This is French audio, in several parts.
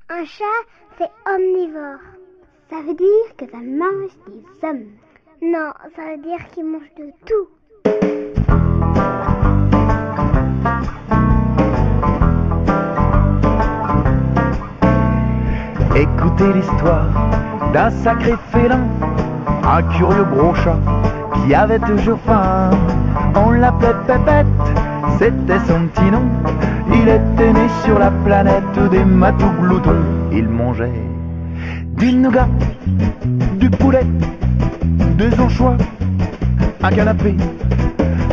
Un chat, c'est omnivore. Ça veut dire que ça mange des hommes. Non, ça veut dire qu'il mange de tout. Écoutez l'histoire d'un sacré félin, un curieux gros chat qui avait toujours faim. On l'appelait Pépette, c'était son petit nom. Il était né sur la planète des matous gloutons. Il mangeait du nougat, du poulet, des anchois, un canapé,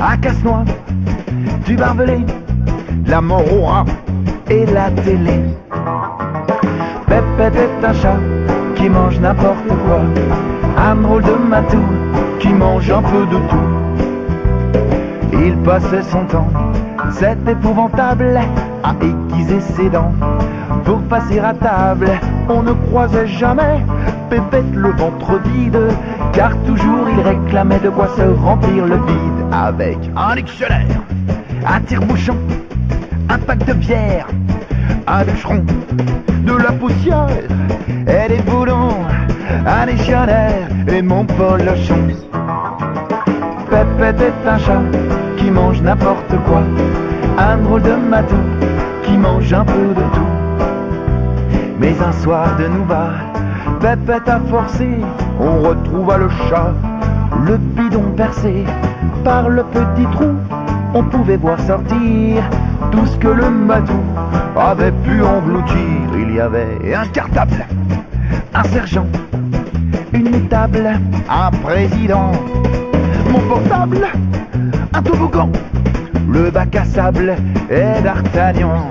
un casse-noix, du barbelé, la mort au rat et la télé. Pépette est un chat qui mange n'importe quoi, un drôle de matou qui mange un peu de tout. Il passait son temps, c'est épouvantable, à aiguiser ses dents pour passer à table. On ne croisait jamais Pépette le ventre vide, car toujours il réclamait de quoi se remplir le vide. Avec un dictionnaire, un tire-bouchon, un pack de bière, un bûcheron, de la poussière et des boulons, un dictionnaire et mon polochon. Pépette est un chat qui mange n'importe quoi, un drôle de matou qui mange un peu de tout. Mais un soir de nouba, Pépette a forcé, on retrouva le chat, le bidon percé par le petit trou. On pouvait voir sortir tout ce que le matou avait pu engloutir. Il y avait un cartable, un sergent, une table, un président, mon portable, un toboggan, le bac à sable et d'Artagnan.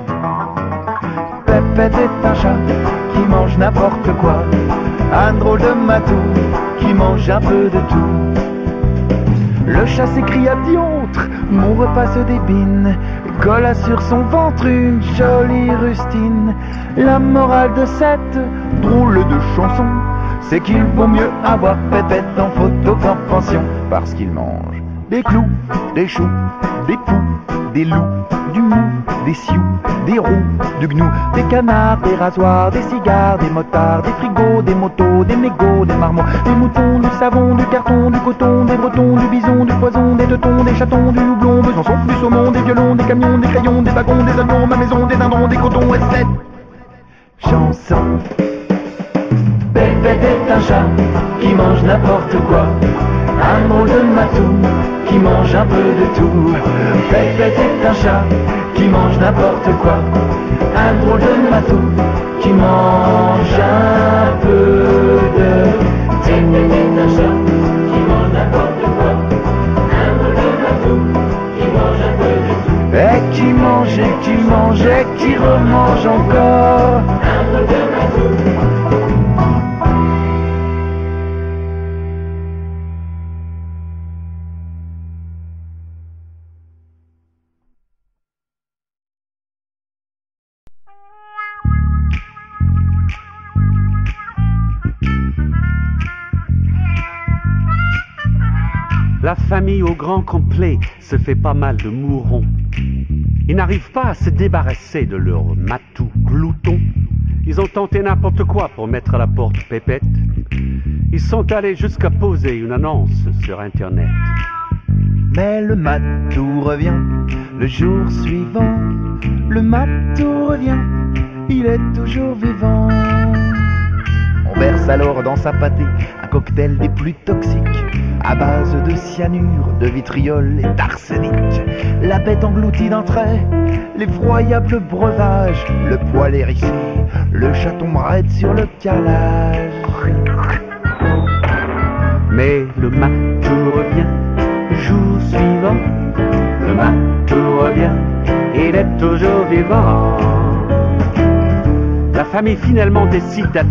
Pépette est un chat qui mange n'importe quoi, un drôle de matou qui mange un peu de tout. Le chat s'écria diantre, mon repas se débine, colla sur son ventre une jolie rustine. La morale de cette drôle de chanson, c'est qu'il vaut mieux avoir Pépette en photo qu'en pension, parce qu'il mange des clous, des choux, des poux, des loups, du mou, des sioux, des roux, du gnou, des canards, des rasoirs, des cigares, des motards, des frigos, des motos, des mégots, des marmots, des moutons, du savon, du carton, du coton, des bretons, du bison, du poison, des teutons, des chatons, du houblon, Besançon, du saumon, des violons, des camions, des crayons, des wagons, des avions, ma maison, des dindons, des cotons et cette chanson. Pépette est un chat qui mange n'importe quoi, un drôle de matou qui mange un peu de tout. Pépette est un chat qui mange n'importe quoi, un drôle de matou qui mange un peu de tout. Pépette est un chat qui mange n'importe quoi, un drôle de matou qui mange un peu de tout. Et qui mange et qui mange et qui remange encore, un drôle de matou. La famille au grand complet se fait pas mal de mourons. Ils n'arrivent pas à se débarrasser de leur matou glouton. Ils ont tenté n'importe quoi pour mettre à la porte Pépette. Ils sont allés jusqu'à poser une annonce sur Internet. Mais le matou revient le jour suivant. Le matou revient, il est toujours vivant. On verse alors dans sa pâtée un cocktail des plus toxiques, à base de cyanure, de vitriol et d'arsenic. La bête engloutit d'un trait l'effroyable breuvage, le poil hérissé, le chaton raide sur le calage. Mais le matou revient, jour suivant. Le matou revient, il est toujours vivant. La famille finalement décide d'attendre